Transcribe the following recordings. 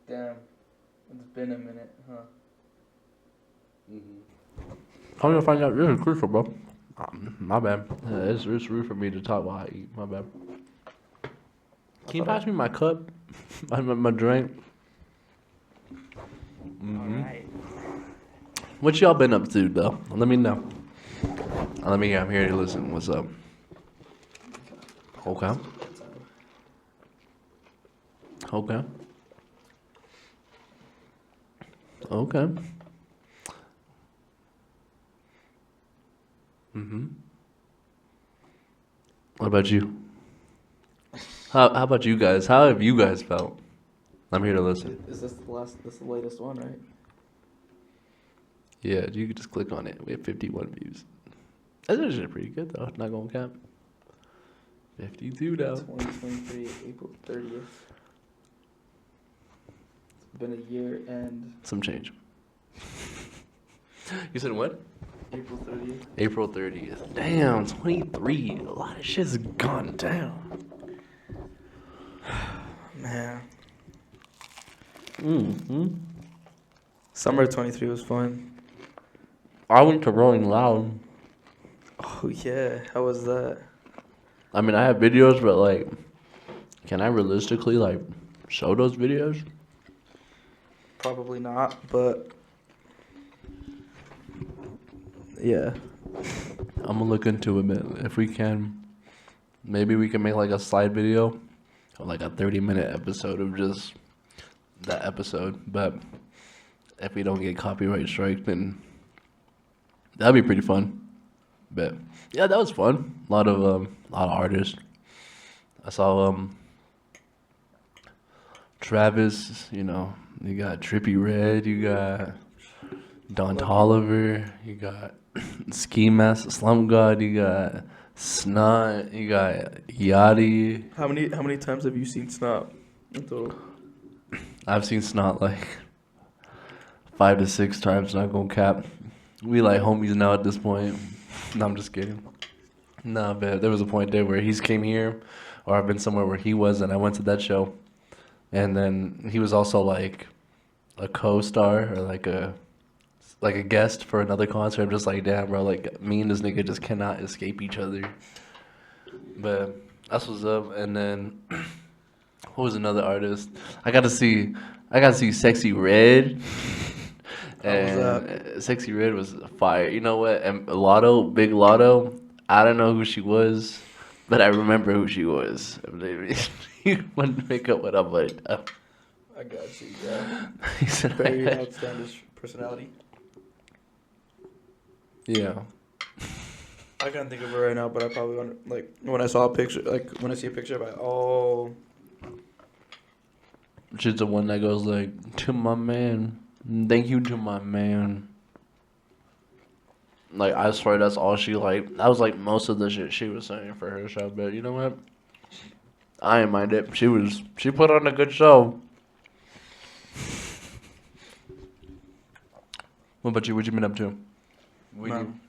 Damn. It's been a minute, huh? How you find out? This is crucial, bro. My bad. It's rude for me to talk while I eat. My bad. Can you pass me my cup? my drink? Alright. What y'all been up to, though? Let me know. Let me hear. I'm here to listen. What's up? Okay. Okay. Okay. What about you? How about you guys? How have you guys felt? I'm here to listen. Is this the last? This is the latest one, right? Yeah, you can just click on it. We have 51 views. That's actually pretty good, though. Not gonna cap. 52 now. 2023, April 30th. It's been a year and Some change. You said what? April 30th. April 30th. Damn, 23. A lot of shit's gone down. Man. Mm-hmm. Summer 23 was fun. I went to Rolling Loud. Oh, yeah. How was that? I mean, I have videos, but, like, can I realistically, like, show those videos? Probably not, but yeah. I'm gonna look into it, man. If we can, maybe we can make, like, a side video. Or, like, a 30-minute episode of just that episode. But if we don't get copyright strike, then that'd be pretty fun. But yeah, that was fun. A lot of artists. I saw Travis. You know, you got Trippie Redd. You got Don Toliver. You got Ski Mask, Slum God. You got Snot. You got Yachty. How many times have you seen Snot in total? I've seen Snot like 5 to 6 times. Not gonna cap. We like homies now at this point. No, I'm just kidding. Nah, but there was a point there where he's came here, or I've been somewhere where he was, and I went to that show, and then he was also like a co-star or like a guest for another concert. I'm just like, damn, bro, like me and this nigga just cannot escape each other. But that's what's up. And then what was another artist? I got to see Sexy Red. How was And Sexy Red was fire. You know what? And Big Lotto, I don't know who she was, but I remember who she was. You wouldn't pick up what I'm like. I got you, yeah. He said, Very outstanding personality. yeah. I can't think of her right now, but I probably want like when I saw a picture, like when I see a picture, I'm like, oh, She's the one that goes like, to my man. Thank you to my man. Like, I swear that's all she like. That was like most of the shit she was saying for her show. But you know what? I ain't mind it. She put on a good show. What about you? What you been up to? man.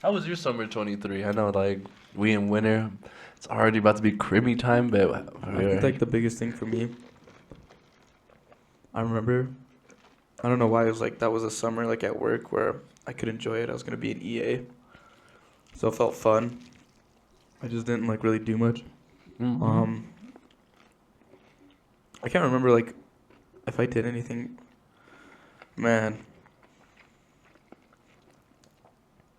How was your summer 23? I know, like, we in winter. It's already about to be Caribbean time, but I think like the biggest thing for me, I remember, I don't know why it was like that was a summer like at work where I could enjoy it. I was gonna be an EA, so it felt fun. I just didn't like really do much. Mhm. I can't remember like if I did anything. Man,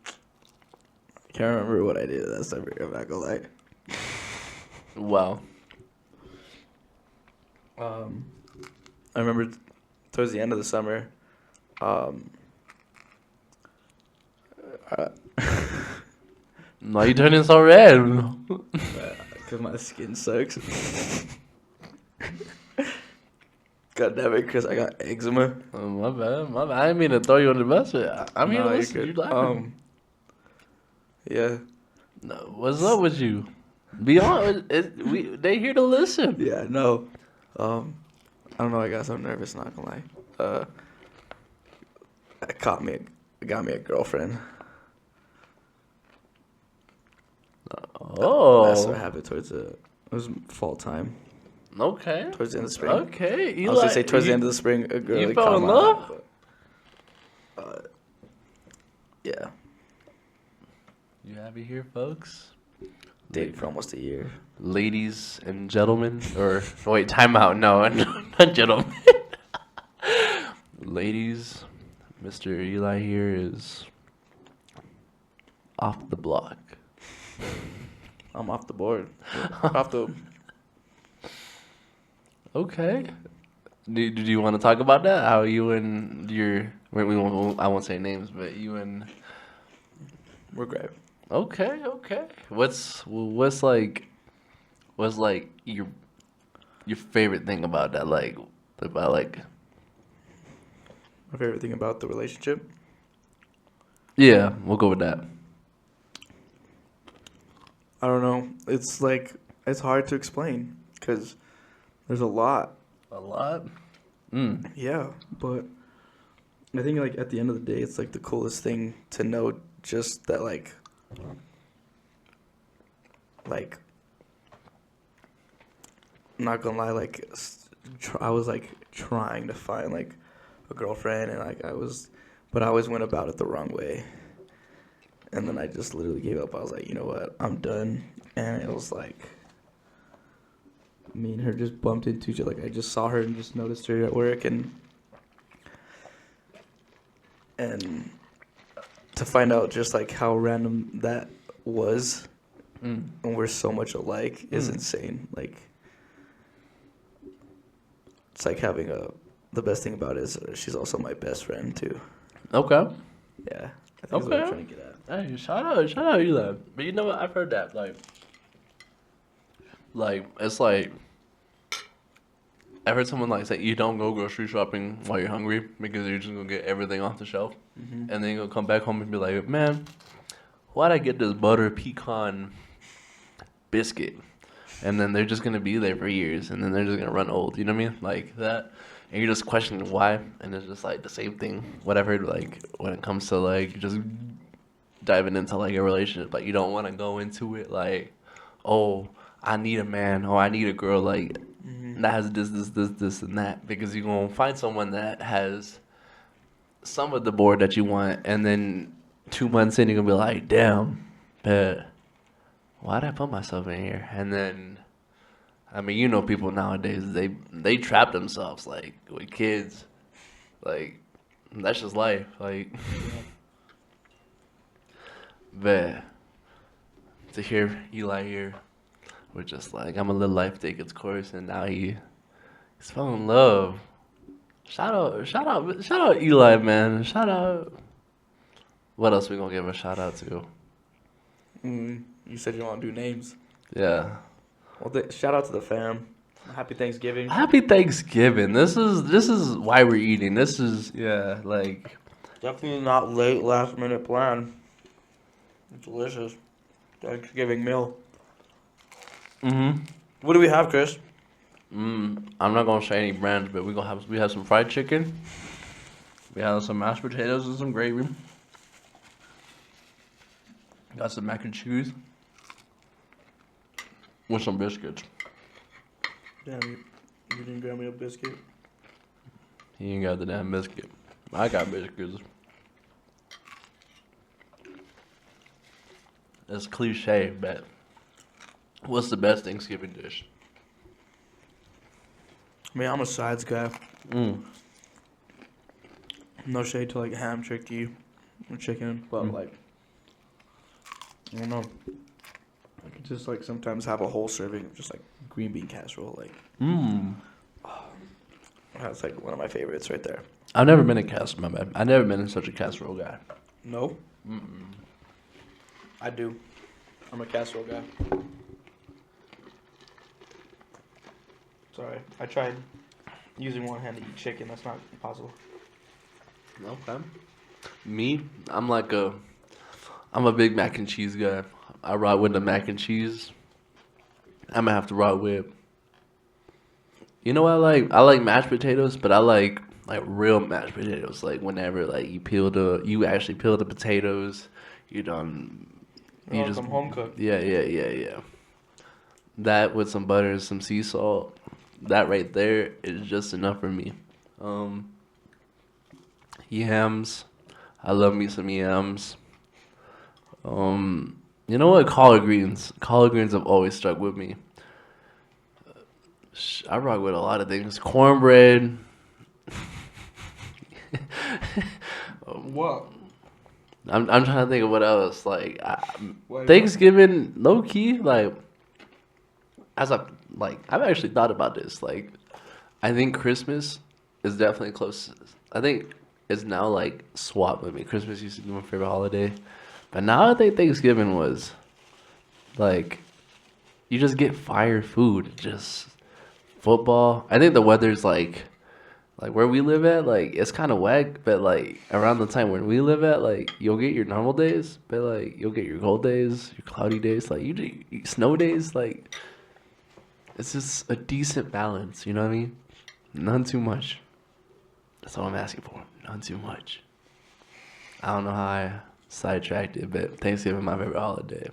I can't remember what I did that summer. I'm not gonna lie. Wow. I remember towards the end of the summer, Why you turning so red? because my skin sucks. God damn it, Chris, I got eczema. Oh, my bad. I didn't mean to throw you on the bus, but I'm here to No, you're listen. You good. laughing. Yeah. No, what's up with you? Be honest. They here to listen. Yeah, no. I don't know, I got so nervous, not gonna lie. It got me a girlfriend. That's what Oh. happened towards it was fall time. Okay. Towards the end of the spring. Okay. I was gonna say towards the end of the spring, a girl you like, fell caught in my love? eye, but, yeah, You have it here, folks. dated for almost a year. Ladies and gentlemen, or wait, time out. No, not gentlemen. Ladies, Mr. Eli here is off the block. I'm off the board. Off the. Okay. Do you want to talk about that? How you and your we won't, I won't say names, but you and We're great. okay. What's like your favorite thing about that? Like about like My favorite thing about the relationship. yeah, we'll go with that. I don't know. It's like it's hard to explain because there's a lot. A lot. Yeah, but I think like at the end of the day, it's like the coolest thing to know just that like I'm not gonna lie, like I was like trying to find like a girlfriend and like but I always went about it the wrong way. And then I just literally gave up. I was like, you know what, I'm done. And it was like me and her just bumped into each other. Like I just saw her and just noticed her at work and to find out just like how random that was and we're so much alike is insane. Like it's like having the best thing about it is she's also my best friend too. Okay. Yeah, I think that's what I'm Okay. trying to get at. Hey, shout out, Eli. But you know what? I've heard that like it's like I heard someone like say you don't go grocery shopping while you're hungry because you're just gonna get everything off the shelf, and then you're gonna come back home and be like, man, why'd I get this butter pecan biscuit? And then they're just gonna be there for years, and then they're just gonna run old. You know what I mean? Like that, and you're just questioning why, and it's just like the same thing. Whatever, like when it comes to like just diving into like a relationship, like you don't want to go into it like, oh, I need a man, or I need a girl like that has this, and that, because you're gonna find someone that has some of the board that you want, and then 2 months in, you're gonna be like, damn, but why'd I put myself in here? And then, I mean, you know, people nowadays they trap themselves like with kids, like that's just life, like. But to hear Eli here, we're just like, I'm a little life take its course, and now he's fell in love. Shout out Eli, man. Shout out. What else we gonna give a shout out to? You said you don't want to do names. Yeah. Well, shout out to the fam. Happy Thanksgiving. Happy Thanksgiving. This is why we're eating. This is like Definitely not late, last minute plan. Delicious Thanksgiving meal. What do we have, Chris? I'm not gonna say any brands, but we have some fried chicken. We have some mashed potatoes and some gravy. Got some mac and cheese with some biscuits. Damn, you didn't grab me a biscuit. He ain't got the damn biscuit. I got biscuits. It's cliche, but what's the best Thanksgiving dish? I mean, I'm a sides guy. No shade to like ham, turkey, or chicken, but like, I don't know. I could just like sometimes have a whole serving of just like green bean casserole. Like, that's like one of my favorites right there. I've never been a casserole, my bad. I've never been such a casserole guy. No? I do. I'm a casserole guy. Sorry, I tried using one hand to eat chicken. That's not possible. Okay. Me, I'm a big mac and cheese guy. I rock with the mac and cheese. I'm gonna have to rock with. You know what I like? I like mashed potatoes, but I like real mashed potatoes. Like whenever like you actually peel the potatoes, you done. You Some home cooked. Yeah. That with some butter and some sea salt. that right there is just enough for me. Um, Yams. I love me some yams. You know what? Collard greens. Collard greens have always stuck with me. I rock with a lot of things. Cornbread. What? I'm trying to think of what else. Like Wait, Thanksgiving, low key. Like I've actually thought about this. Like I think Christmas is definitely close. I think it's now like swapped with me. Christmas used to be my favorite holiday, but now I think Thanksgiving was like you just get fire food, just football. I think the weather's like where we live at, like it's kind of whack, but like around the time when we live at, like you'll get your normal days, but like you'll get your cold days, your cloudy days, like you snow days, like it's just a decent balance, you know what I mean? None too much. That's all I'm asking for. None too much. I don't know how I sidetracked it, but Thanksgiving my favorite holiday.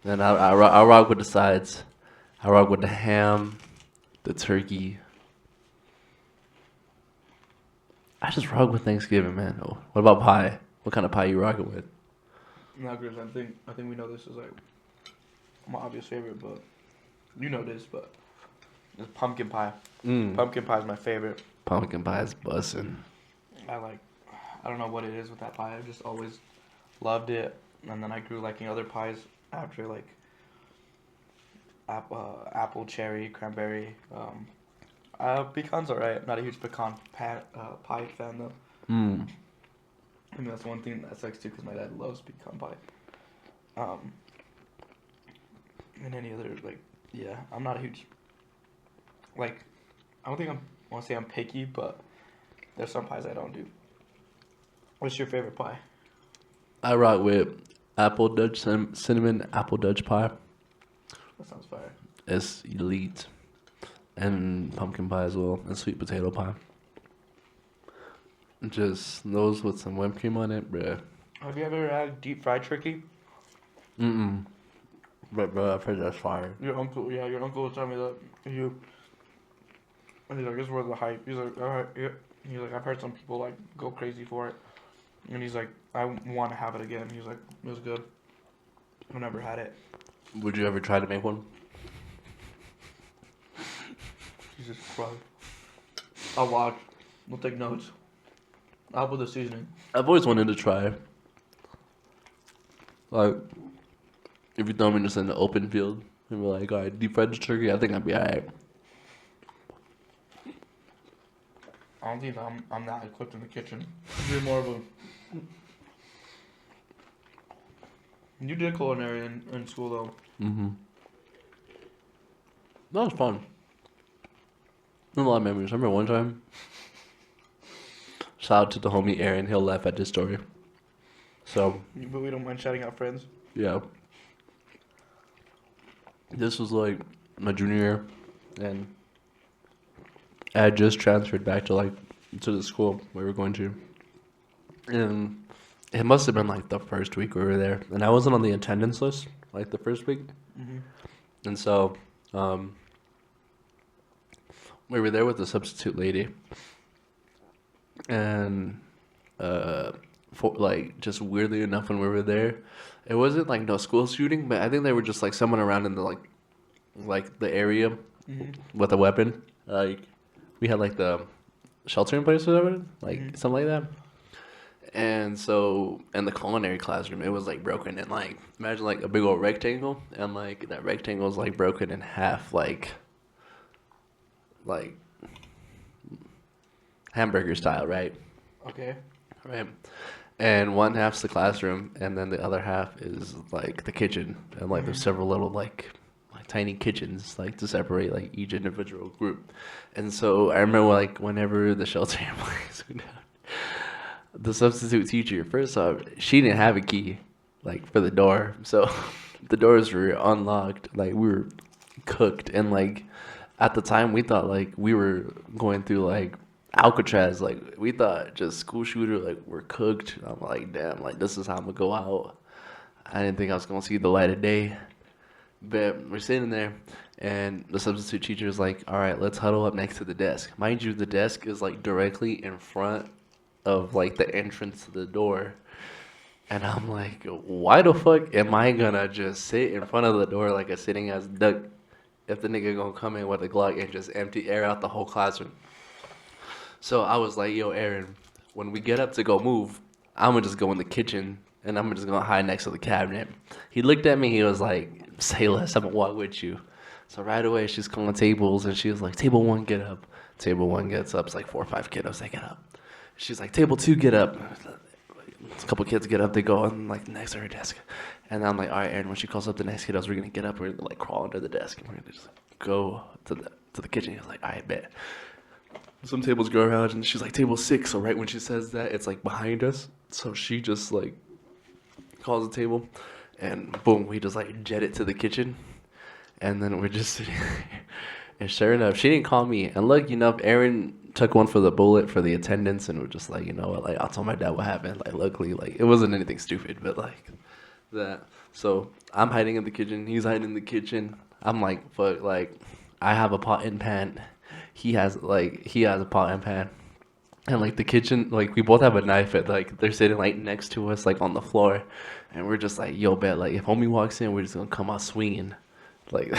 Then I rock with the sides. I rock with the ham, the turkey. I just rock with Thanksgiving, man. Oh, what about pie? What kind of pie you rocking with? no, Chris, I think we know this is like my obvious favorite, but you know this, but it's pumpkin pie. Pumpkin pie is my favorite. Pumpkin pie is bussin'. I don't know what it is with that pie. I've just always loved it, and then I grew liking other pies after like apple, cherry, cranberry. Pecan's alright. Not a huge pie fan though. Mm. I mean that's one thing that sucks too because my dad loves pecan pie. And any other like yeah, I'm not a huge like I don't think I want to say I'm picky, but there's some pies I don't do. What's your favorite pie? I rock with apple Dutch cinnamon apple Dutch pie. That sounds fire. It's elite, and pumpkin pie as well, and sweet potato pie. Just those with some whipped cream on it, bruh. Have you ever had deep fried turkey? Mm-mm. But bro, I've heard that's fire. Your uncle was telling me that and he's like, this is worth the hype. He's like, all right, yeah. He's like, I've heard some people like go crazy for it, and he's like, I want to have it again. He's like, it was good. I've never had it. Would you ever try to make one? Jesus Christ. I'll watch. We'll take notes. I'll put the seasoning. I've always wanted to try. Like, if you throw me just in the open field and we're like, all right, deep fried turkey, I think I'd be alright. I don't think I'm that equipped in the kitchen. You're more of a. You did culinary in school though. Mm-hmm. That was fun. A lot of memories. I remember one time. Shout out to the homie Aaron. He'll laugh at this story. So, But we don't mind shouting out friends. yeah. This was like my junior year, and I had just transferred back to the school we were going to, and it must have been like the first week we were there, and I wasn't on the attendance list like the first week, and so we were there with the substitute lady, and for like just weirdly enough when we were there, it wasn't like no school shooting, but I think they were just like someone around in the like the area with a weapon. Like we had like the sheltering place or whatever, like something like that. And so in the culinary classroom, it was like broken in like imagine like a big old rectangle, and like that rectangle is like broken in half, like hamburger style, right? Okay. Right. And one half's the classroom, and then the other half is like the kitchen, and like there's several little like tiny kitchens like to separate like each individual group. And so I remember like whenever the sheltering place went down, the substitute teacher, first off, she didn't have a key like for the door, so the doors were unlocked. Like we were cooked, and like at the time we thought like we were going through like Alcatraz, like we thought just school shooter, like we're cooked. I'm like, damn, like this is how I'm gonna go out. I didn't think I was gonna see the light of day. But we're sitting there, and the substitute teacher is like, "All right, let's huddle up next to the desk." Mind you, the desk is like directly in front of like the entrance to the door. And I'm like, why the fuck am I gonna just sit in front of the door like a sitting ass duck if the nigga gonna come in with a Glock and just empty air out the whole classroom? So I was like, yo, Aaron, when we get up to go move, I'm gonna just go in the kitchen and I'm just gonna hide next to the cabinet. He looked at me, he was like, say less, I'm gonna walk with you. So right away, she's calling tables and she was like, table one, get up. Table one gets up, it's like 4 or 5 kiddos, they get up. She's like, table two, get up. A couple kids get up, they go on like next to her desk. And I'm like, all right, Aaron, when she calls up the next kiddos, we're gonna get up, we're gonna like crawl under the desk and we're gonna just go to the kitchen. He was like, all right, bet. Some tables go around and she's like, table 6. So right when she says that, it's like behind us. So she just like calls the table and boom, we just like jet it to the kitchen. And then we're just sitting there. And sure enough, she didn't call me. And lucky enough, Aaron took one for the bullet for the attendance and was just like, you know what, like I'll tell my dad what happened. Like luckily, like it wasn't anything stupid, but like that. So I'm hiding in the kitchen. He's hiding in the kitchen. I'm like, fuck, like I have a pot and pan. He has a pot and pan. And like the kitchen, like we both have a knife at like they're sitting like next to us like on the floor, and we're just like, yo, bet like if homie walks in, we're just gonna come out swinging, like.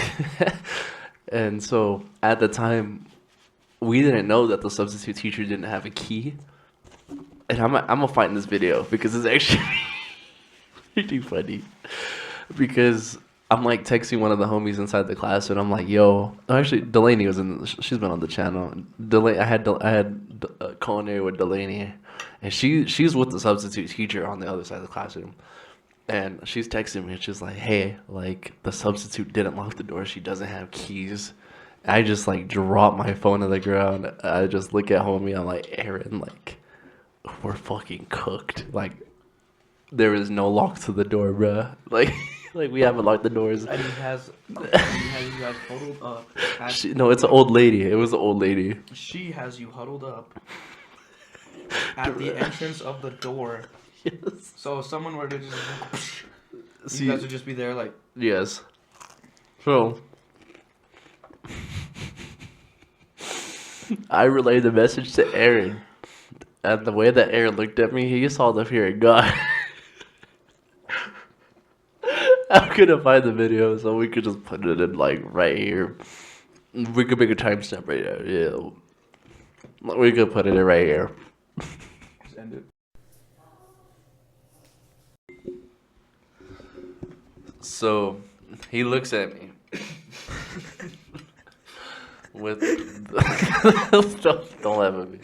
And so at the time, we didn't know that the substitute teacher didn't have a key. And I'm gonna find this video because it's actually pretty funny. Because I'm like texting one of the homies inside the class, and I'm like, "Yo," actually Delaney was in. She's been on the channel. I had culinary with Delaney, and she's with the substitute teacher on the other side of the classroom. And she's texting me, and she's like, hey, like, the substitute didn't lock the door. She doesn't have keys. I just, like, drop my phone to the ground. I just look at homie. I'm like, Aaron, like, we're fucking cooked. Like, there is no lock to the door, bruh. Like, like we haven't locked the doors. And he has you guys huddled up. No, it's an old lady. It was an old lady. She has you huddled up at the entrance of the door. Yes. So if someone were to just, See, you guys would just be there like. yes. So I relayed the message to Aaron, and the way that Aaron looked at me, he saw the fear of God. I couldn't find the video, so we could just put it in like right here. We could make a timestamp right there. Yeah, we could put it in right here. Just end it. So he looks at me with don't laugh at me.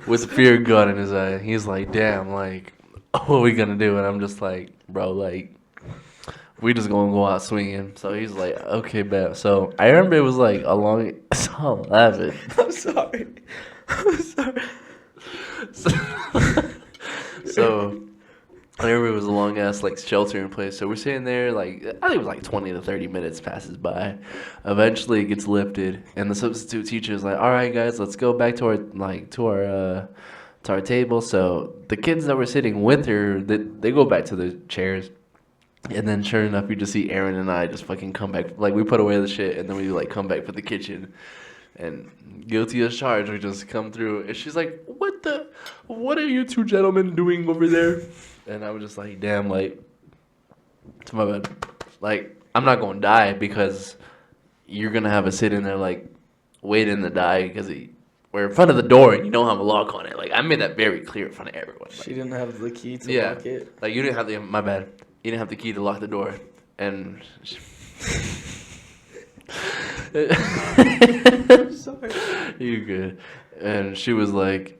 With fear gun in his eye. He's like, damn, like, what are we gonna do? And I'm just like, bro, like, we just gonna go out swinging. So he's like, okay, bet. So I remember it was like a long. Stop laughing. I'm sorry. I'm sorry. So I remember it was a long ass like shelter in place. So we're sitting there like I think it was like 20 to 30 minutes passes by. Eventually it gets lifted, and the substitute teacher is like, "All right, guys, let's go back to our table." So the kids that were sitting with her, they go back to the chairs. And then sure enough, you just see Aaron and I just fucking come back. Like we put away the shit, and then we like come back for the kitchen. And guilty as charged, we just come through. And she's like, what are you two gentlemen doing over there? And I was just like, damn, like, it's my bad. Like, I'm not going to die because you're going to have us sit in there, like, waiting to die because we're in front of the door and you don't have a lock on it. Like, I made that very clear in front of everyone. Like, She didn't have the key to yeah, lock it. like, you didn't have my bad. You didn't have the key to lock the door. And Sorry. you good. And she was like,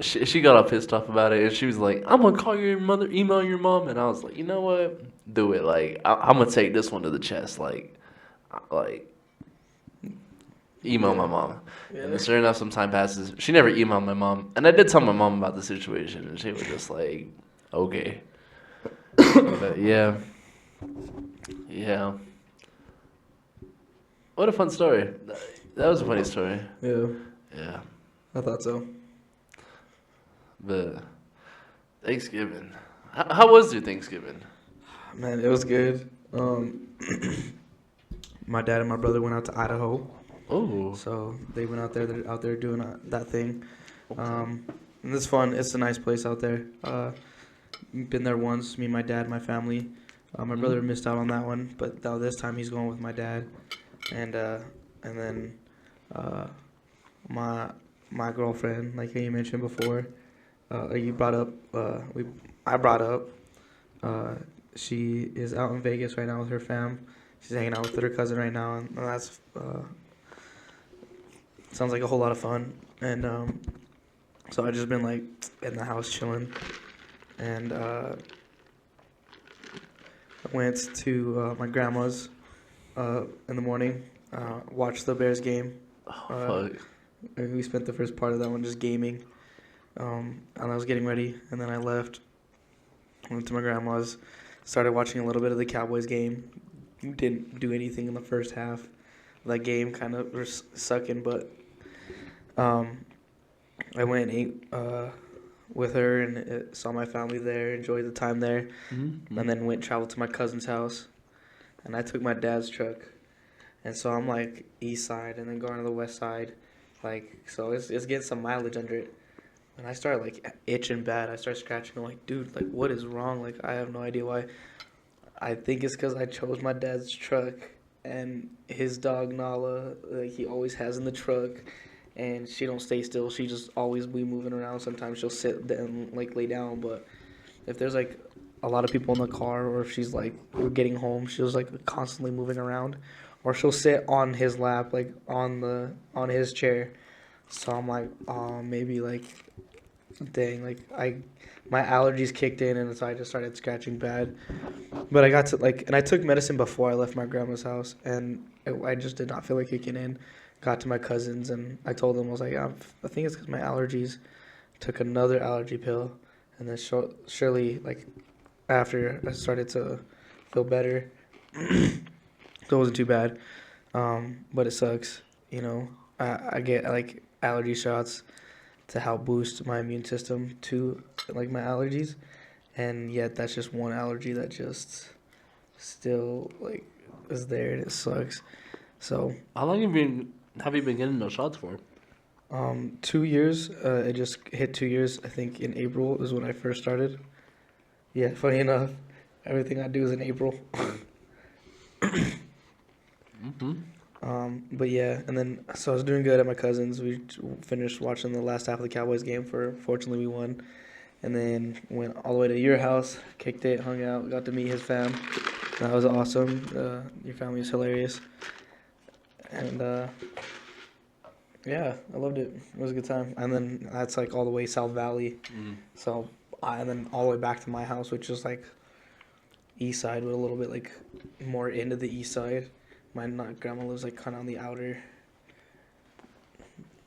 she got all pissed off about it, and she was like, I'm gonna call your mother, email your mom. And I was like, you know what, do it. Like I'm gonna take this one to the chest. Like email my mom. Yeah. And then sure enough, some time passes. She never emailed my mom, and I did tell my mom about the situation, and she was just like, okay. But yeah. What a fun story. That was a funny story. Yeah, Yeah. I thought so. But Thanksgiving. How was your Thanksgiving? Man, it was good. Um, my dad and my brother went out to Idaho, Oh. so they went out there. They're out there doing that thing. Okay. And it's fun. It's a nice place out there. Been there once. Me, my dad, my family. My brother missed out on that one, but now this time he's going with my dad, and then my my girlfriend, like you mentioned before, you brought up. I brought up. Uh, she is out in Vegas right now with her fam. She's hanging out with her cousin right now, and that's sounds like a whole lot of fun. And so I just been like in the house chilling, and I went to my grandma's in the morning, watched the Bears game. Fuck. And we spent the first part of that one just gaming, and I was getting ready, and then I left, went to my grandma's, started watching a little bit of the Cowboys game. Didn't do anything in the first half. That game kind of was sucking, but I went and ate with her and saw my family there, enjoyed the time there, and then went and traveled to my cousin's house. And I took my dad's truck, and so I'm like east side and then going to the west side, like so it's getting some mileage under it. And I started like itching bad. I started scratching. I'm like, dude, like what is wrong? Like I have no idea why. I think it's because I chose my dad's truck, and his dog Nala, like he always has in the truck, and she don't stay still. She just always be moving around. Sometimes she'll sit and like lay down, but if there's like a lot of people in the car, or if she's like we're getting home, she's like constantly moving around, or she'll sit on his lap, like on his chair. So I'm like, oh, maybe like, dang, like my allergies kicked in, and so I just started scratching bad. But I got to like, and I took medicine before I left my grandma's house, and I just did not feel like kicking in. Got to my cousins, and I told them, I was like, I think it's because my allergies. Took another allergy pill, and then surely, like, after I started to feel better, so it wasn't too bad. But it sucks, you know. I get like allergy shots to help boost my immune system to like my allergies, and yet that's just one allergy that just still like is there, and it sucks. So How long have you been getting those shots for? 2 years. It just hit 2 years. I think in April is when I first started. Yeah, funny enough, everything I do is in April. But yeah, and then so I was doing good at my cousin's. We finished watching the last half of the Cowboys game. Fortunately, we won. And then went all the way to your house, kicked it, hung out, got to meet his fam. That was awesome. Your family is hilarious. And yeah, I loved it. It was a good time. And then that's like all the way South Valley. So and then all the way back to my house, which is like east side, but a little bit like more into the east side. My grandma lives like kind of on the outer.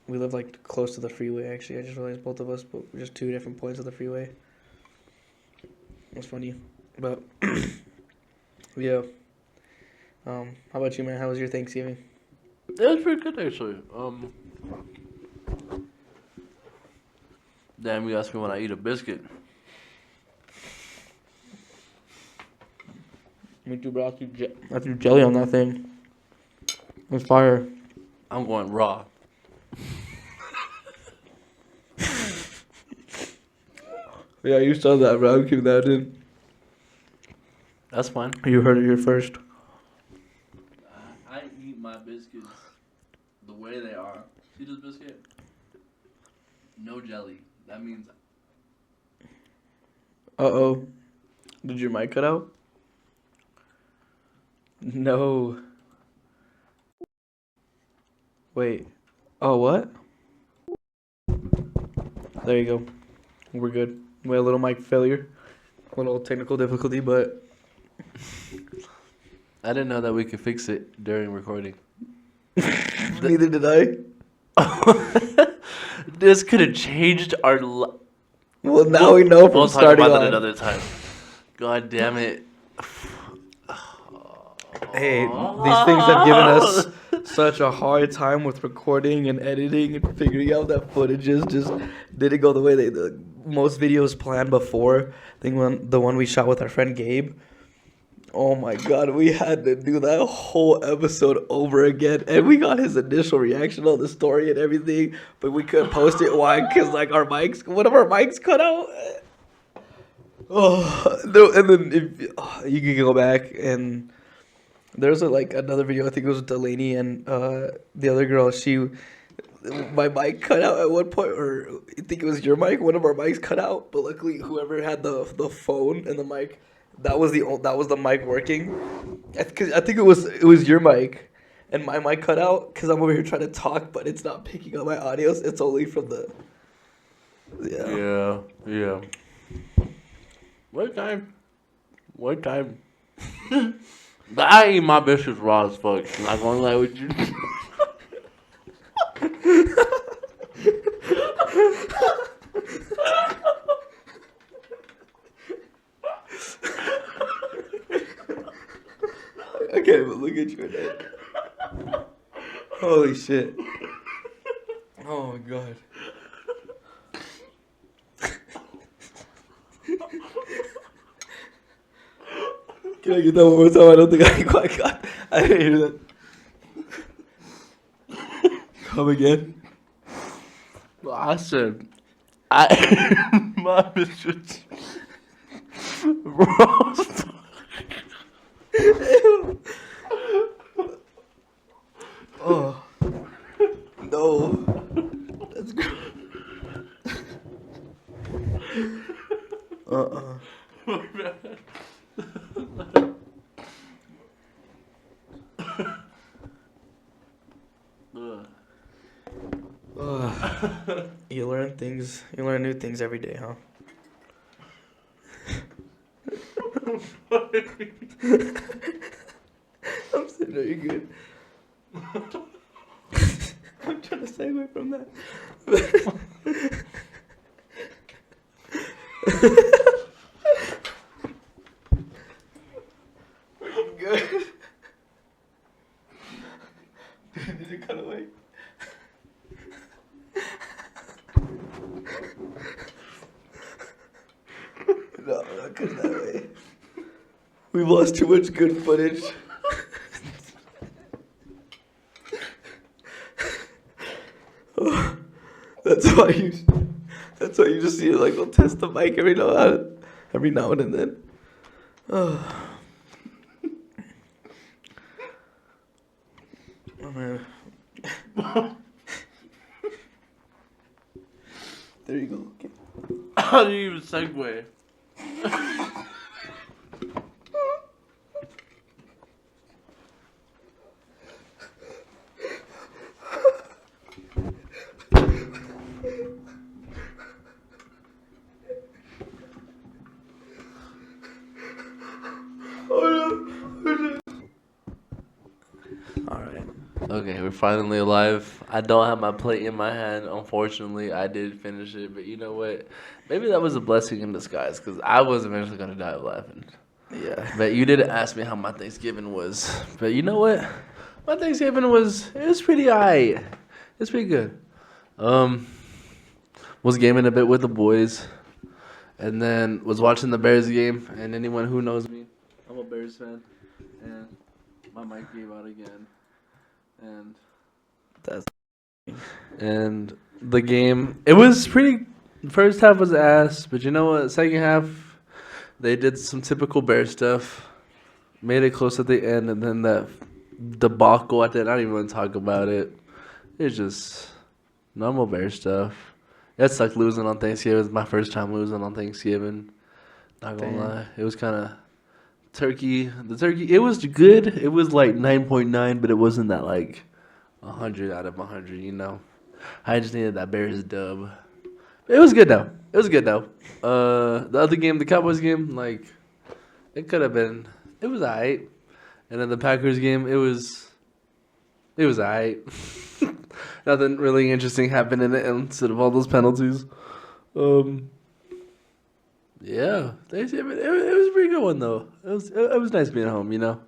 We live like close to the freeway. Actually, I just realized both of us, but we're just two different points of the freeway. It's funny, but yeah. How about you, man? How was your Thanksgiving? It was pretty good actually. Damn, you asked me when I eat a biscuit. Me too, bro. I threw jelly on that thing. It's fire. I'm going raw. Yeah, you saw that, bro. Keep that in. That's fine. You heard it here first. I eat my biscuits the way they are. See this biscuit? No jelly. That means. Uh-oh. Did your mic cut out? No. Wait. Oh, what? There you go. We're good. We had a little mic failure. A little technical difficulty, but I didn't know that we could fix it during recording. neither did I. This could have changed our. Well, now we know from We'll talk starting about that on. another time. God damn it. Hey, these things have given us such a hard time with recording and editing and figuring out that footages just didn't go the way most videos planned before. I think the one we shot with our friend Gabe, Oh my god, we had to do that whole episode over again, and we got his initial reaction on the story and everything, but we couldn't post it. Why? Because like one of our mics cut out. Oh no! And then you can go back and there's like another video. I think it was Delaney and the other girl. My mic cut out at one point, or I think it was your mic. One of our mics cut out, but luckily whoever had the phone and the mic, that was the mic working. Cause I think it was your mic, and my mic cut out because I'm over here trying to talk, but it's not picking up my audios. It's only from the Yeah. What time? But I eat my biscuits raw as fuck. I'm not gonna lie with you. I can't even look at you in that. Holy shit. Oh my god. Can I get that one more time? I don't think I quite got. I didn't hear that. Come again? Well, I said, I my biscuits raw as fuck. Oh no, that's good. You learn things. You learn new things every day, huh? I'm sitting there. You're good. I'm trying to stay away from that. Good. Did it cut away? No, not cut that way. We've lost too much good footage. That's why you just see like we'll test the mic every now and then. Oh man. There you go. Okay. How do you even segue? Alright. Okay, we're finally alive. I don't have my plate in my hand. Unfortunately, I did finish it, but you know what? Maybe that was a blessing in disguise because I was eventually going to die of laughing. Yeah. But you didn't ask me how my Thanksgiving was. But you know what? My Thanksgiving it was pretty aight. It's pretty good. Was gaming a bit with the boys, and then was watching the Bears game. And anyone who knows me, I'm a Bears fan. And my mic gave out again. And That's the game, it was pretty. First half was ass, but you know what? Second half, they did some typical Bear stuff. Made it close at the end, and then that debacle at the end. I don't even want to talk about it. It's just normal Bear stuff. It sucked losing on Thanksgiving. It was my first time losing on Thanksgiving. Not gonna lie. It was kind of turkey. The turkey, it was good. It was like 9.9, but it wasn't that like 100 out of 100, you know. I just needed that Bears dub. It was good though. The other game, the Cowboys game, like it could have been. It was alright. And then the Packers game, it was alright. Nothing really interesting happened in it instead of all those penalties. Yeah, Thanksgiving. It was a pretty good one though. It was nice being home. You know,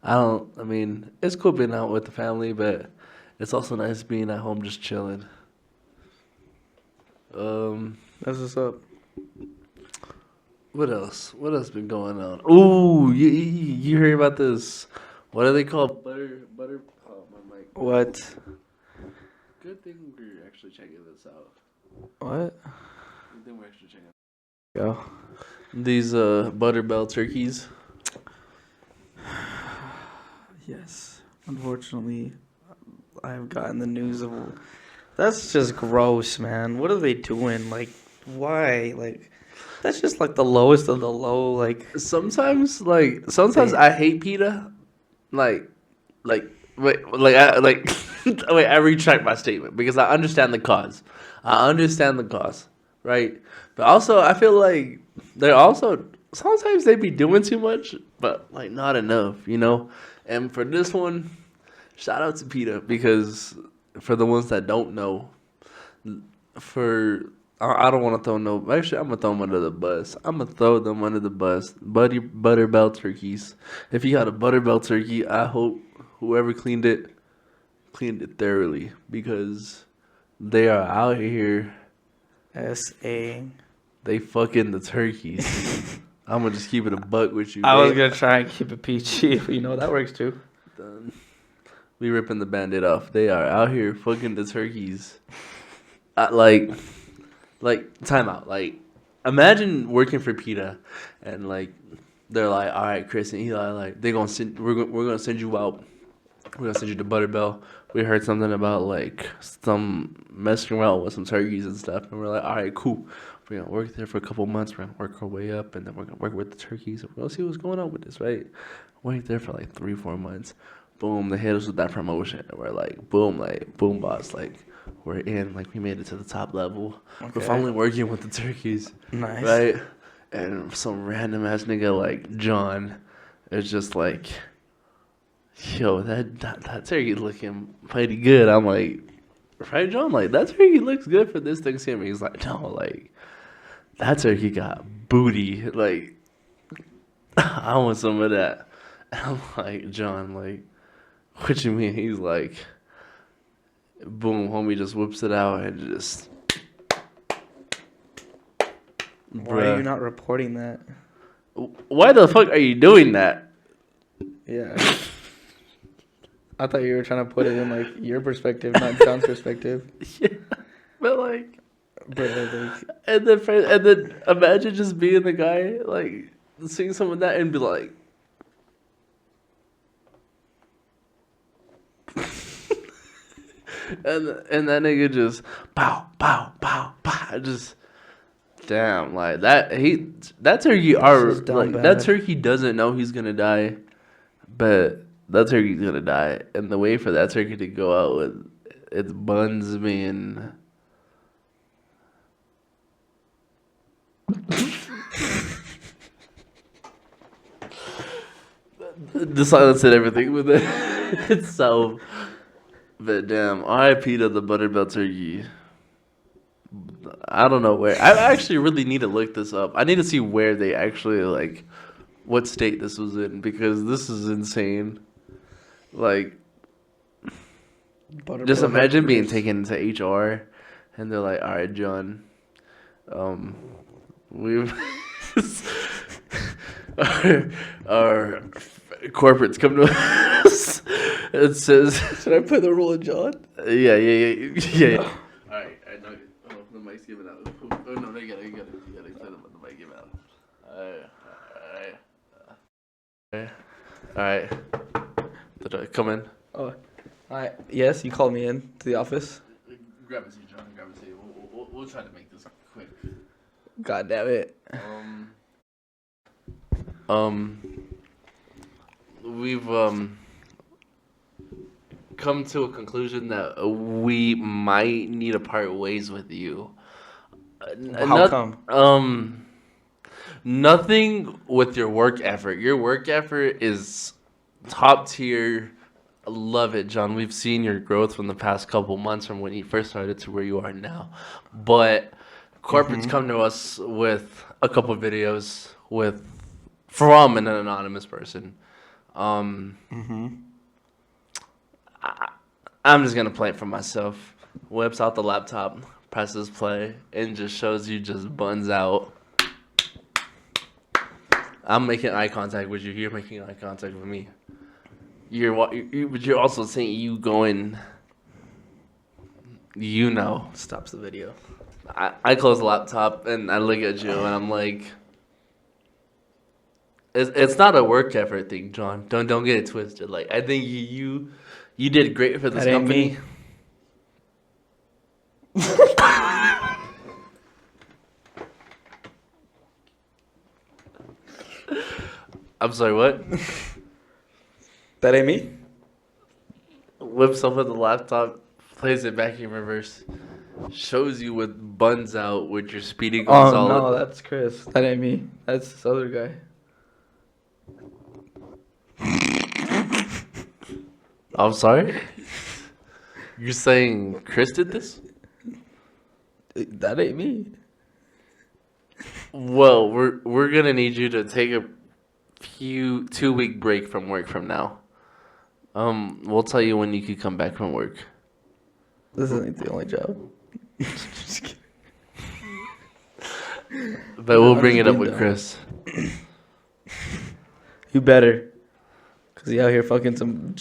I mean, it's cool being out with the family, but it's also nice being at home just chilling. That's what's up. What else? What else been going on? Ooh, you heard about this? What are they called? Butter. Oh, my mic. What? Good thing we're actually checking this out. What? Good thing we're actually checking. Go. These Butterbell turkeys. Yes. Unfortunately, I've gotten the news of. That's just gross, man. What are they doing? Like, why? Like, that's just like the lowest of the low. Like, Sometimes they. I hate PETA. Like, like, wait. I retract my statement because I understand the cause. I understand the cause, right? But also, I feel like they're also sometimes they be doing too much, but like not enough, you know. And for this one, shout out to PETA because for the ones that don't know, for I don't want to throw no. Actually, I'm gonna throw them under the bus. I'm gonna throw them under the bus. Butterbell turkeys. If you got a Butterbell turkey, I hope whoever cleaned it thoroughly because they are out here. SA. They fucking the turkeys. I'm gonna just keep it a buck with you. I was gonna try and keep it PG, but that works too. Done. We ripping the band-aid off. They are out here fucking the turkeys. Like time out. Like imagine working for PETA and like they're like, all right, Chris and Eli, like they gonna send we're gonna send you out. We're gonna send you to Butterbell. We heard something about like some messing around with some turkeys and stuff, and we're like, all right, cool. We're gonna work there for a couple months. We're gonna work our way up, and then we're gonna work with the turkeys. We're gonna see what's going on with this, right? Worked there for like 3-4 months. Boom, they hit us with that promotion. We're like, boom, boss, like we're in, like we made it to the top level. Okay. We're finally working with the turkeys, Nice. right? And some random ass nigga like John is just like, yo, that turkey looking pretty good. I'm like, right, John? Like that turkey looks good for this Thanksgiving. He's like, no, like that turkey got booty. Like I want some of that. And I'm like, John, like, what you mean? He's like, boom, homie just whips it out and just. Why are you not reporting that? Why the fuck are you doing that? Yeah. I thought you were trying to put it in like your perspective, not John's perspective. Yeah, but like, Like, and then imagine just being the guy like seeing some of that and be like, and that nigga just pow pow pow pow just. Damn, like that turkey that turkey doesn't know he's gonna die, but that turkey's gonna die, and the way for that turkey to go out with its buns being the silence and everything with it itself. But damn, R.I.P. to the Butterbell turkey. I don't know where. I actually really need to look this up. I need to see where they actually like, what state this was in because this is insane. Like, just imagine being taken to HR, and they're like, "All right, John, we've our corporates come to us." It says, should I put the rule of John? Yeah. All right, no, oh, the mic's giving out. Oh no, you gotta clear the mic giving out. All right. Did I come in? Oh, hi. Yes, you called me in to the office. Grab a seat, John. Grab a seat. We'll try to make this quick. God damn it. We've come to a conclusion that we might need to part ways with you. How come? Nothing with your work effort. Your work effort is top tier. I love it, John. We've seen your growth from the past couple months from when you first started to where you are now. But corporates come to us with a couple videos from an anonymous person. I'm just gonna play it for myself. Whips out the laptop, presses play, and just shows you just buns out. I'm making eye contact with you. You're making eye contact with me. But you're also saying you going. You know. Stops the video. I close the laptop and I look at you and I'm like, it's not a work effort thing, John. Don't get it twisted. Like I think you did great for this That ain't company. me. I'm sorry, what? That ain't me. Whips up with the laptop, plays it back in reverse, shows you with buns out with your Speedy Oh Gonzalez. no, that's Chris. That ain't me. That's this other guy. I'm sorry? You're saying Chris did this? That ain't me. Well, we're gonna need you to take a 2-week break from work from now. We'll tell you when you could come back from work. This isn't the only job. Just kidding. But we'll I'm bring just it up being with dumb. Chris. You better. Cause he out here fucking some.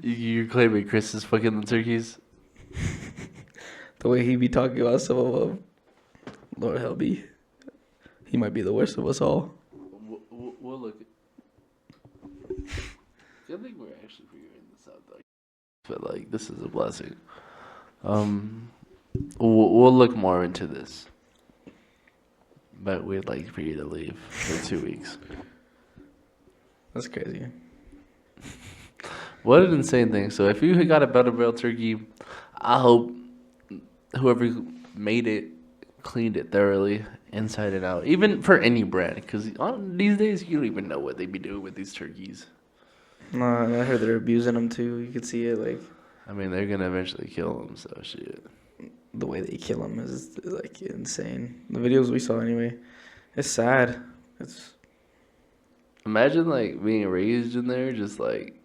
You're claiming Chris is fucking the turkeys? The way he be talking about some of them. Lord help me. He might be the worst of us all. We'll look. I think we're actually figuring this out, though. But like, this is a blessing. We'll look more into this. But we'd like for you to leave for 2 weeks. That's crazy. What an insane thing. So if you got a Better Barrel turkey, I hope whoever made it cleaned it thoroughly, inside and out. Even for any brand, because these days you don't even know what they be doing with these turkeys. Nah, I heard they're abusing them too. You could see it, like I mean, they're gonna eventually kill them, so shit. the way they kill them is like insane. The videos we saw anyway, it's sad. It's Imagine like being raised in there, just like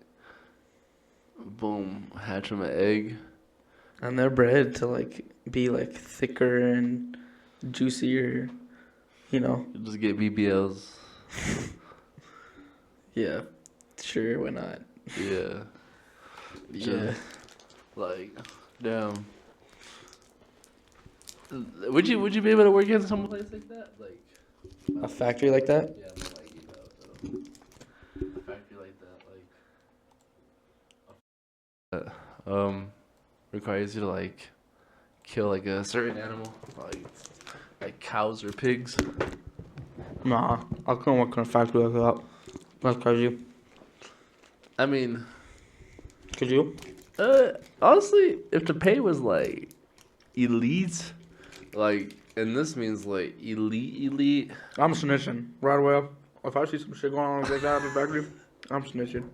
boom, hatch from an egg. and they're bred to like be like thicker and juicier, you know. You just get BBLs. Yeah, sure, why not? Yeah. Yeah. Like, damn. Would you be able to work in some place like that? Like A factory like that? yeah, but like a factory like that, like requires you to like kill like a certain animal, like cows or pigs. Nah, I couldn't work in a factory like that. That's crazy. I mean, Could you? honestly, if the pay was like elite, like, and this means like elite. I'm snitching right away. If I see some shit going on like that at the factory, I'm snitching.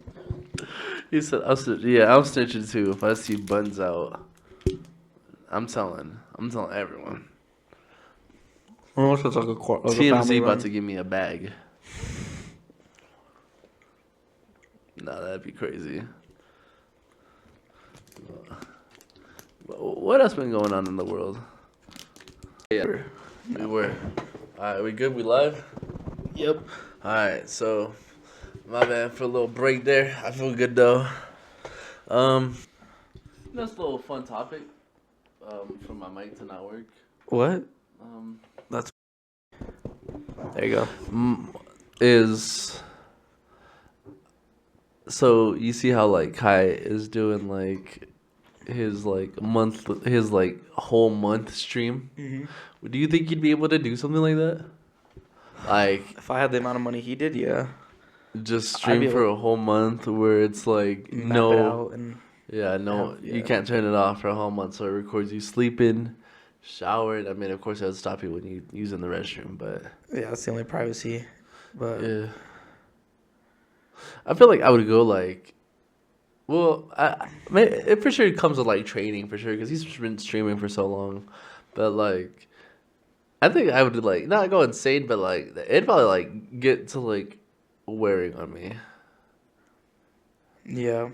He said, "Yeah, I'm snitching too. If I see buns out, I'm telling everyone. Unless it's like a family TMZ run. about to give me a bag. Nah, that'd be crazy. What else been going on in the world? Yeah, we were. All right, we good? We live? Yep. All right, so my bad for a little break there. I feel good though. That's a little fun topic. For my mic to not work. What? That's There you go. is so you see how like Kai is doing like his like whole month stream. Mm-hmm. Do you think you'd be able to do something like that? Like If I had the amount of money he did, yeah. just I'd stream be for able a whole month where it's like Map it out and you yeah. can't turn it off for a whole month, so it records you sleeping, showering. I mean, of course, it would stop you when you using the restroom, but yeah, that's the only privacy. But yeah, I feel like I would go like, well, it for sure comes with like training for sure because he's been streaming for so long, but like, I think I would like not go insane, but like it'd probably like get to like wearing on me. yeah,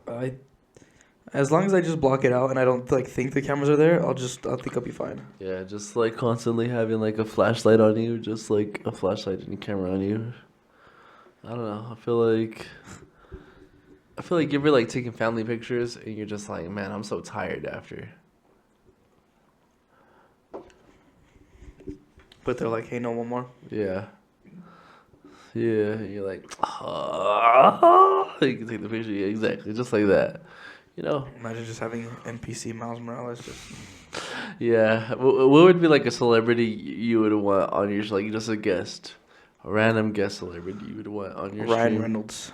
I As long as I just block it out and I don't like think the cameras are there, I think I'll be fine. Yeah, just like constantly having like a flashlight on you, just like a flashlight and a camera on you. I don't know. I feel like you're like taking family pictures and you're just like, man, I'm so tired after. But they're like, hey, no one more. Yeah. Yeah, you're like, you can take the picture. Yeah, exactly, just like that. You know. Imagine just having NPC Miles Morales just. Yeah. What would be like a celebrity you would want on your like just a guest, a random guest celebrity you would want on your Ryan stream? Reynolds.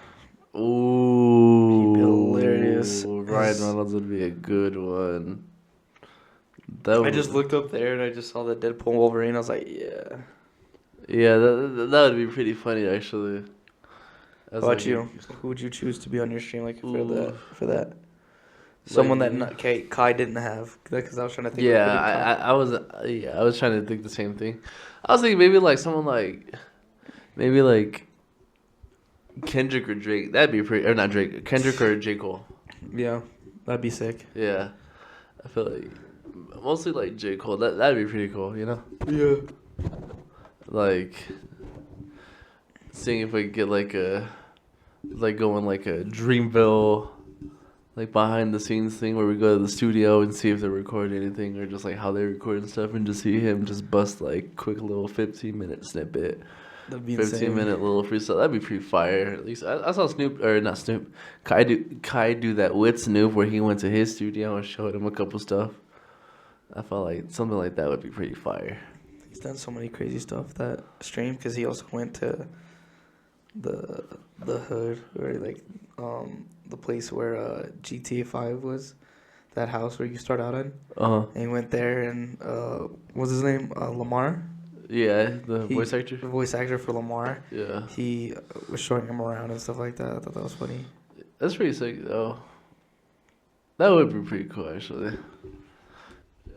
Ooh, He'd be hilarious. Ryan Reynolds would be a good one. That I would, just looked up there and I just saw the Deadpool Wolverine. I was like, yeah. yeah, that would be pretty funny actually. How about you? Who would you choose to be on your stream like Ooh. for that? Someone Like that me? not, Kai didn't have because I was trying to think. Yeah, Of I was I was trying to think the same thing. I was thinking maybe like someone like maybe like Kendrick or Drake. That'd be pretty, or not Drake. Kendrick or J. Cole. Yeah, that'd be sick. Yeah, I feel like mostly like J. Cole. That'd be pretty cool, you know. Yeah. Like seeing if we could get like going like a Dreamville, like behind the scenes thing where we go to the studio and see if they're recording anything or just like how they record and stuff, and just see him just bust like quick little 15-minute snippet. That'd be 15-minute little freestyle. That'd be pretty fire. At least I saw Snoop, or not Snoop, Kai do that with Snoop where he went to his studio and showed him a couple stuff. I felt like something like that would be pretty fire. He's done so many crazy stuff that stream because he also went to the hood or like the place where GTA 5 was, that house where you start out in. And he went there and what's his name? Lamar. Yeah, the voice actor. The voice actor for Lamar. Yeah, He was showing him around and stuff like that. I thought that was funny. that's pretty sick though. That would be pretty cool actually. Yeah,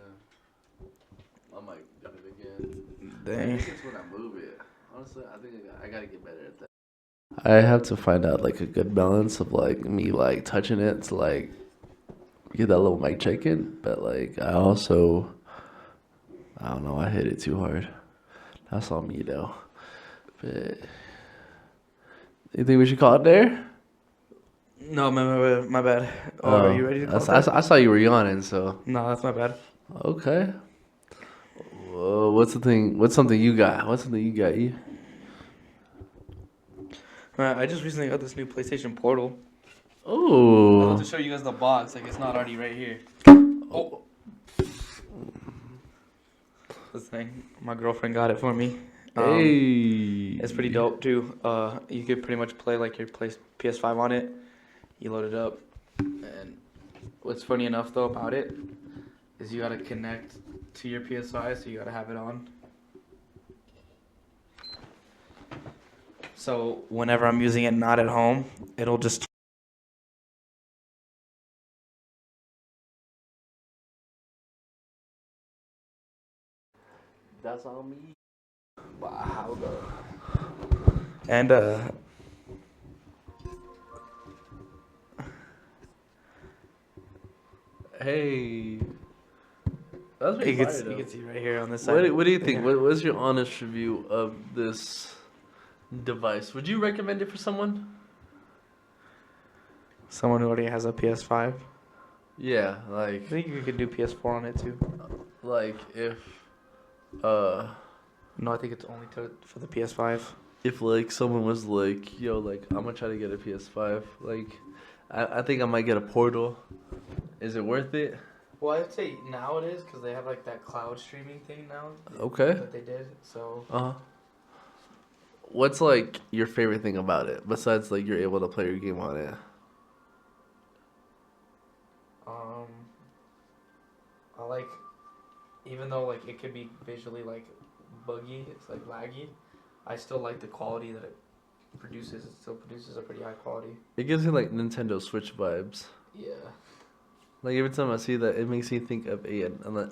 I might do it again. Dang. It's when I move it. Honestly, I think I gotta get better at that. I have to find out like a good balance of like me like touching it to like get that little mic check in, but like I also I don't know, I hit it too hard. That's on me though. But you think we should call it there? No, my bad. Oh, are you ready to call it? I saw you were yawning, so No, that's my bad. okay. Whoa, what's the thing? What's something you got? What's something you got? You? I just recently got this new PlayStation Portal. I'll Oh. have to show you guys the box. Like, it's not already right here. Oh. This thing. My girlfriend got it for me. Hey. It's pretty dope, too. You could pretty much play, like, your PS5 on it. You load it up. And what's funny enough, though, about it is you gotta connect to your PS5, so you gotta have it on. So whenever I'm using it not at home, it'll just That's on me. wow. And Hey. That's pretty you fire, can, though. you can see right here on this side. What do you think? Yeah. What's your honest review of this device? Would you recommend it for someone? Someone who already has a PS5. Yeah, I like think you could do PS4 on it too. if No, I think it's only for the PS5. if like someone was like, yo, like I'm gonna try to get a PS5, like I think I might get a Portal. Is it worth it? Well, I'd say now it is because they have like that cloud streaming thing now. Okay. That they did. So Uh-huh. What's like your favorite thing about it besides like you're able to play your game on it? I like, even though like it could be visually like buggy, it's like laggy, I still like the quality that it produces. It still produces a pretty high quality. It gives me like Nintendo Switch vibes. Yeah. Like every time I see that, it makes me think of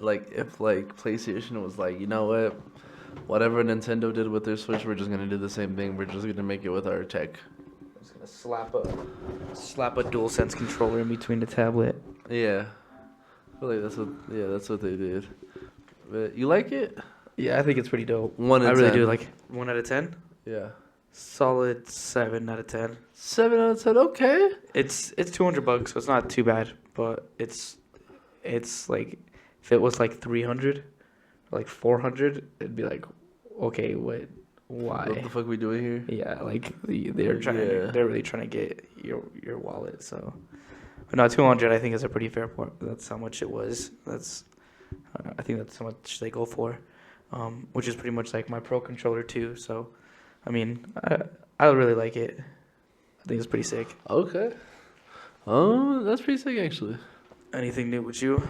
like if like PlayStation was like, you know what, whatever Nintendo did with their Switch, we're just gonna do the same thing. We're just gonna make it with our tech. It's gonna slap a DualSense controller in between the tablet. Yeah. I feel like that's what they did. But you like it? Yeah, I think it's pretty dope. 1 I in really 10. do. Like 1 out of 10. Yeah. Solid 7 out of 10. 7 out of 10. Okay. It's $200, so it's not too bad. But it's like if it was like 300, like 400, it'd be like, okay, what, What the why? fuck we doing here? Yeah, like they're Yeah. they're really trying to get your wallet. So, but no, 200 I think is a pretty fair part. That's how much it was. I think that's how much they go for, which is pretty much like my Pro controller too. So, I mean, I really like it. I think it's pretty sick. Okay. That's pretty sick actually. Anything new with you?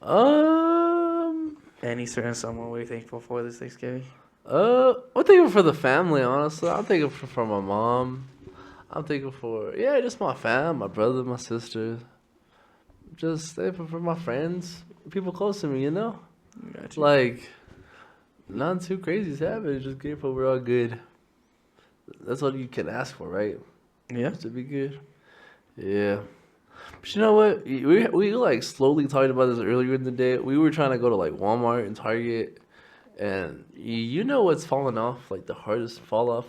Um, Any certain someone what are you thankful for this Thanksgiving? I'm thankful for the family, honestly. I'm thankful for my mom. I'm thankful for, just my fam, my brother, my sister. Just thankful for my friends, people close to me, you know? Gotcha. Like, nothing too crazy is happening. Just grateful we're all good. That's all you can ask for, right? Yeah. To be good. Yeah. But you know what? We like slowly talked about this earlier in the day. We were trying to go to like Walmart and Target. And you know what's falling off? Like the hardest fall off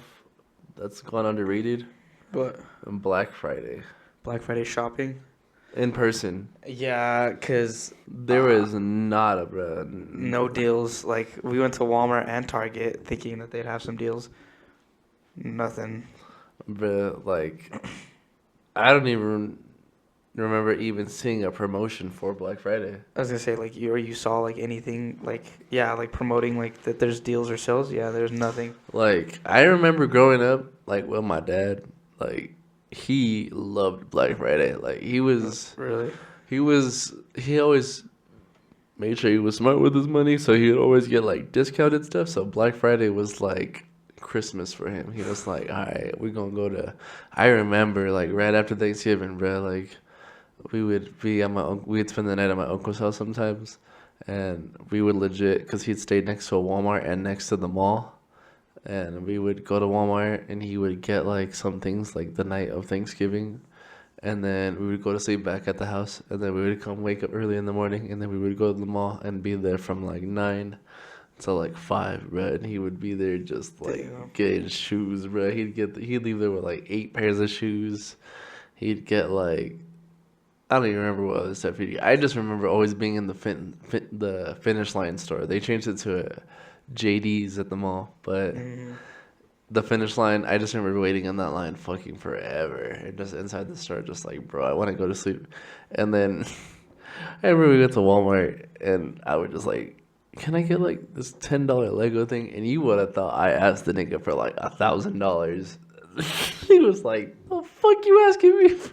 that's gone underrated? But Black Friday. Black Friday shopping. In person. Yeah, cause There is not a bruh. no deals. Like we went to Walmart and Target thinking that they'd have some deals. Nothing. Bruh, like, I don't even remember even seeing a promotion for Black Friday. I was gonna say like you saw like anything like like promoting like that there's deals or sales. Yeah, there's nothing. Like, I remember growing up, like, with my dad, like, he loved Black Friday. Like, he Really. always made sure he was smart with his money, so he would always get, like, discounted stuff. So Black Friday was, like, Christmas for him. He was like, all right, we're gonna go to, I remember, like, right after Thanksgiving, bro, like, we would be at we'd spend the night at my uncle's house sometimes, and we would legit, because he'd stay next to a Walmart and next to the mall, and we would go to Walmart and he would get like some things like the night of Thanksgiving, and then we would go to sleep back at the house, and then we would come wake up early in the morning, and then we would go to the mall and be there from like 9 till like 5, bro, and he would be there just like Damn. getting shoes, bro. He'd leave there with like 8 pairs of shoes. He'd get like, I don't even remember what other stuff he. I just remember always being in the Finish Line store. They changed it to a JD's at the mall, but the Finish Line, I just remember waiting in that line fucking forever, and just inside the store, just like, bro, I want to go to sleep. And then I remember we went to Walmart, and I would just like, can I get like this $10 Lego thing? And you would have thought I asked the nigga for like $1,000. He was like, "The fuck you asking me for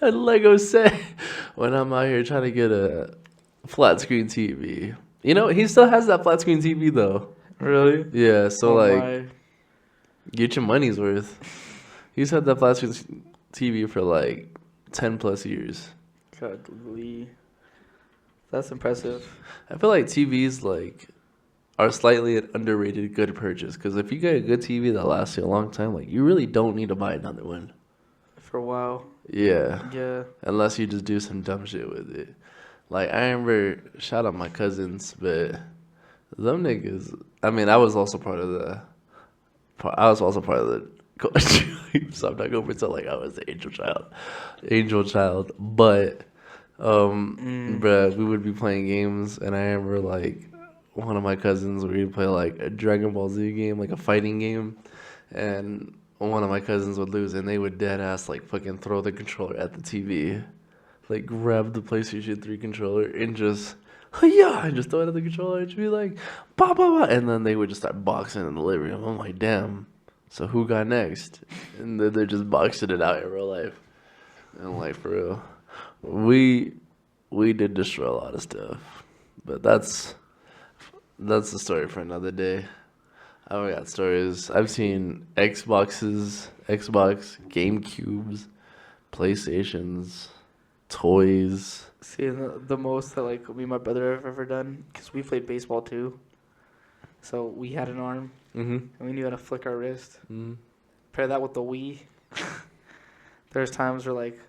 a Lego set when I'm out here trying to get a flat screen TV?" You know, he still has that flat screen TV though. Really? Yeah, so Oh like, my. get your money's worth. He's had that flat screen TV for like 10 plus years. Godly. That's impressive. I feel like TVs like are slightly an underrated good purchase, because if you get a good TV that lasts you a long time, like, you really don't need to buy another one. For a while. Yeah. Yeah. Unless you just do some dumb shit with it. Like, I remember, shout out my cousins, but them niggas, I mean, I was also part of the coach. So I'm not going to pretend like I was the angel child. But, bruh, we would be playing games, and I remember, like, one of my cousins, we would play, like, a Dragon Ball Z game, like a fighting game, and one of my cousins would lose, and they would dead ass like fucking throw the controller at the TV, like grab the PlayStation 3 controller and just and just throw it at the controller and just be like, bah, bah, bah. And then they would just start boxing in the living room. I'm like, damn, so who got next? And then they're just boxing it out in real life. And like, for real, we did destroy a lot of stuff, but that's the story for another day. I got stories. I've seen Xbox, GameCubes, PlayStations, toys. See, the most that like me and my brother have ever done, because we played baseball too. So we had an arm, Mm-hmm. and we knew how to flick our wrist. Mm-hmm. Pair that with the Wii. There's times where like,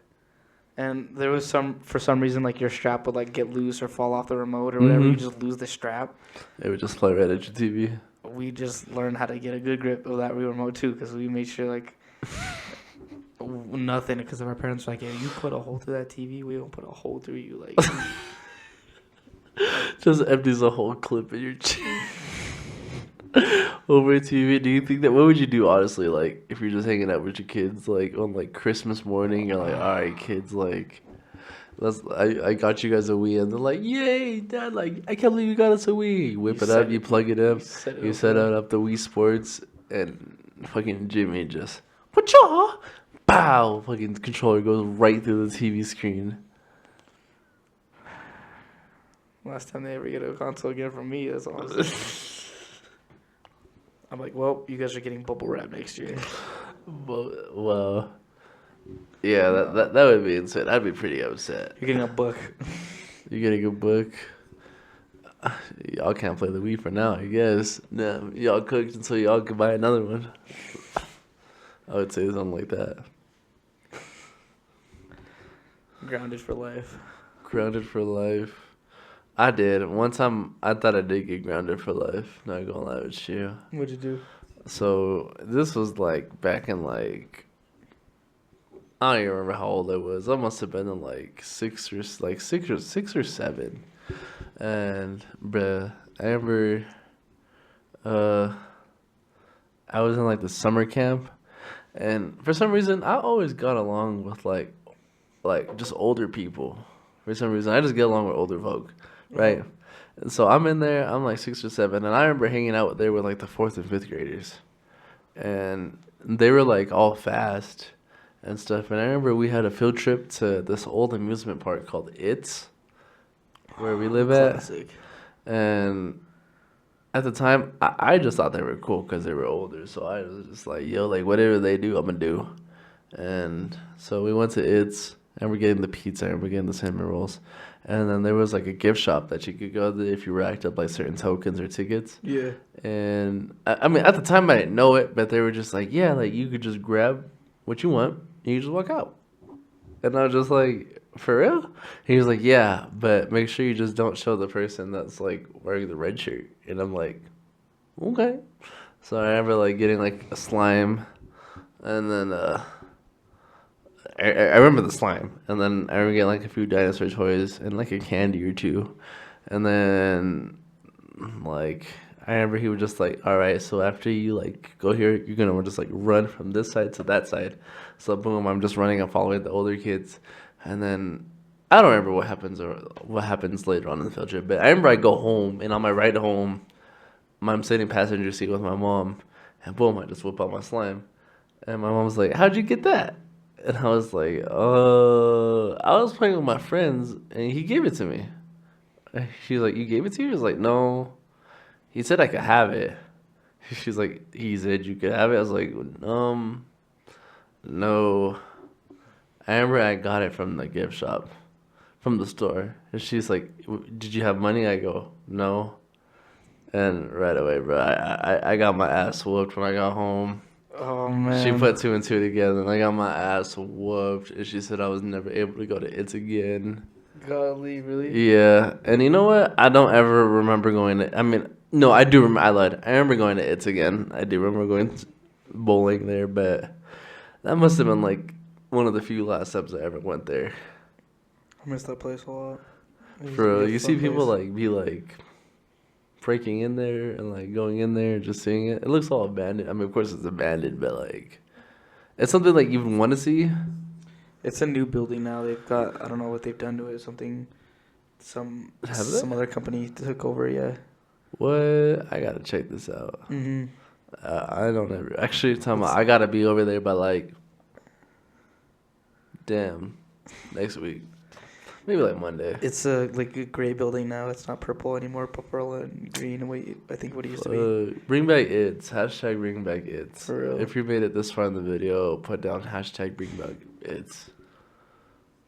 and there was for some reason like your strap would like get loose or fall off the remote or whatever. You just lose the strap. It would just fly right at your TV. We just learned how to get a good grip of that remote too, because we made sure like nothing. Because our parents were like, yeah, you put a hole through that TV, we won't put a hole through you. Like, Just empties a whole clip in your chin. Over TV. Do you think that? What would you do honestly? Like, if you're just hanging out with your kids, like on like Christmas morning, you're like, all right, kids, like, I got you guys a Wii, and they're like, yay, Dad! Like, I can't believe you got us a Wii. You whip it up, you plug it up, you set it up the Wii Sports, and fucking Jimmy just, whatcha? Pow! Fucking controller goes right through the TV screen. last time they ever get a console again from me, that's all. I'm like, well, you guys are getting bubble wrap next year. Well, yeah, that would be insane. I'd be pretty upset. You're getting a book. You're getting a book. Y'all can't play the Wii for now, I guess. No, y'all cooked until y'all could buy another one. I would say something like that. Grounded for life. Grounded for life. I did. One time, I thought I did get grounded for life. Not gonna lie with you. What'd you do? So, this was like back in like, I don't even remember how old I was. I must have been in like six or seven. And bruh, I remember I was in like the summer camp, and for some reason I always got along with like just older people. For some reason I just get along with older folk, right? And so I'm in there, I'm like 6 or 7, and I remember hanging out there with like the 4th and 5th graders. And they were like all fast and stuff. And I remember we had a field trip to this old amusement park called ATTSEP, where we live Classic. at. And at the time, I just thought they were cool because they were older. So I was just like, yo, like whatever they do, I'm going to do. And so we went to ATTSEP, and we're getting the pizza, and we're getting the cinnamon rolls. And then there was like a gift shop that you could go to if you racked up like certain tokens or tickets. Yeah. And I mean, at the time I didn't know it, but they were just like, yeah, like you could just grab what you want and you just walk out. And I was just like, for real? He was like, yeah, but make sure you just don't show the person that's like wearing the red shirt. And I'm like, okay. So I remember like getting like a slime, and then I remember the slime, and then I remember getting like a few dinosaur toys and like a candy or two, and then like I remember he was just like, all right, so after you like go here, you're gonna just like run from this side to that side. So boom, I'm just running and following the older kids, and then I don't remember what happens later on in the field trip, but I remember I go home, and on my ride home, I'm sitting passenger seat with my mom, and boom, I just whip out my slime, and my mom's like, how'd you get that? And I was like, I was playing with my friends, and he gave it to me. She's like, you gave it to you? I was like, no. He said I could have it. She's like, he said you could have it? I was like, no. I remember I got it from the gift shop, from the store. And she's like, did you have money? I go, no. And right away, bro, I got my ass whooped when I got home. Oh, man. She put 2 and 2 together, and I got my ass whooped. And she said I was never able to go to it again. Golly, really? Yeah. And you know what? I don't ever remember going to... I mean, no, I do remember... I lied. I remember going to it again. I do remember going bowling there, but that must have been, like, one of the few last times I ever went there. I miss that place a lot. For real, you see people, like, be, like... breaking in there and like going in there and just seeing it. It looks all abandoned. I mean, of course it's abandoned, but like it's something like you even want to see. It's a new building now. They've got, I don't know what they've done to it. Some other company took over. Yeah. What? I gotta check this out. Mhm. I don't ever actually tell me I gotta be over there by like next week. Maybe like Monday. It's like a gray building now. It's not purple anymore. Purple and green. I think what it used to be. Bring back ITS. Hashtag bring back ITS. For real. If you made it this far in the video, put down hashtag bring back ITS.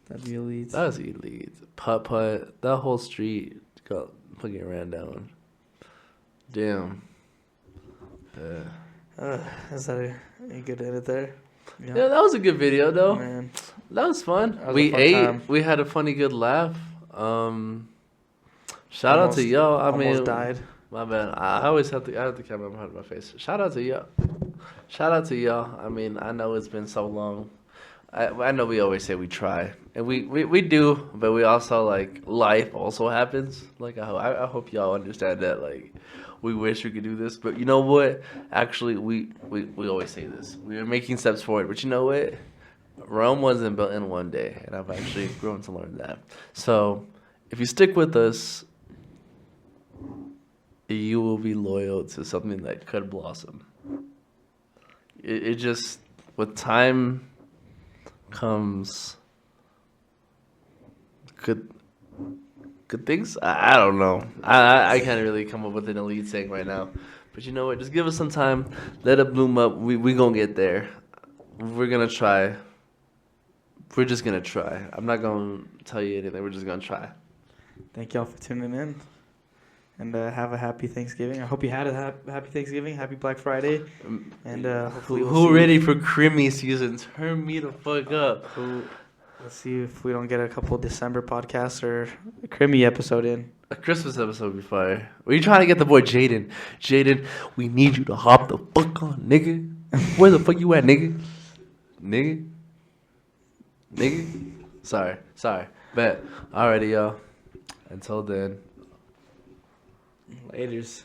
That'd be elite. That was elite. Putt. That whole street got fucking ran down. Damn. Is that a good edit there? Yeah, that was a good video though. Man, That was fun. that was a We fun ate. time. We had a funny, good laugh. Shout out to y'all. I Almost mean, died. my bad. I always have to. I have the camera behind my face. Shout out to y'all. Shout out to y'all. I mean, I know it's been so long. I know we always say we try, and we do, but we also like life also happens. Like I hope y'all understand that. Like we wish we could do this, but you know what? Actually, we always say this. We are making steps forward, but you know what? Rome wasn't built in one day, and I've actually grown to learn that. So if you stick with us, you will be loyal to something that could blossom. It just, with time comes good things. I don't know. I can't really come up with an elite saying right now. But you know what? Just give us some time. Let it bloom up. We gonna get there. We're gonna try. We're just gonna try. I'm not gonna tell you anything. We're just gonna try. Thank y'all for tuning in. And have a happy Thanksgiving. I hope you had a happy Thanksgiving, happy Black Friday, and hopefully Who ready for Crimmy season? Turn me the fuck up. Let's see if we don't get a couple December podcasts or a Crimmy episode in. A Christmas episode would be fire. Were you trying to get the boy Jaden? Jaden, we need you to hop the fuck on, nigga. Where the fuck you at, nigga? Nigga? Sorry. Bet. Alrighty, y'all. Until then. Laters.